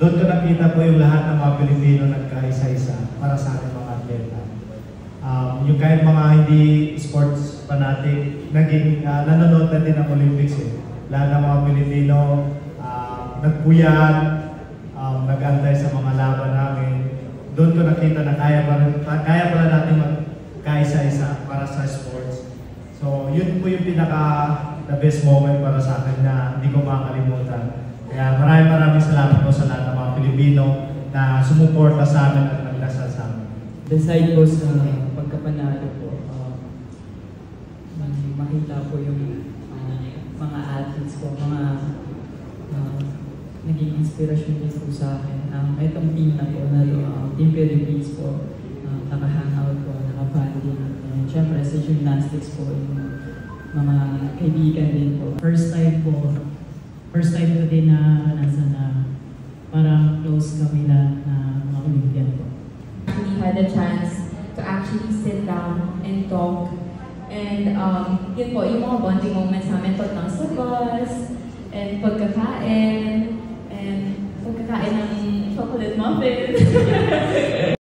doon ko nakita po yung lahat ng mga Pilipino nagkaisa-isa para sa ating mga atleta. Yung kahit mga hindi sports fanatic, naging nanonood na din ng Olympics eh. Lahat ng mga Pilipino nagpuyat, nag-antay sa mga laban namin. Doon ko nakita na kaya pala natin magkaisa-isa para sa sports. So yun po yung the best moment para sa akin na hindi ko makakalimutan. Kaya maraming salamat po sa lahat ng mga Pilipino na sumuporta sa amin at nagdasal sa amin. Beside po sa pagkapanalo po, makita po yung mga athletes po, mga naging inspirasyon din po sa akin. Itong team na po, Team Philippines po, naka-hangout po, naka-banding. And syempre sa gymnastics po, yung mga kaibigan din po. First time ko din na nasa na parang close kami na mga Olympian po. We had a chance to actually sit down and talk. And yun po, yung mga bonding moments namin pag nasa bus, and pagkakain,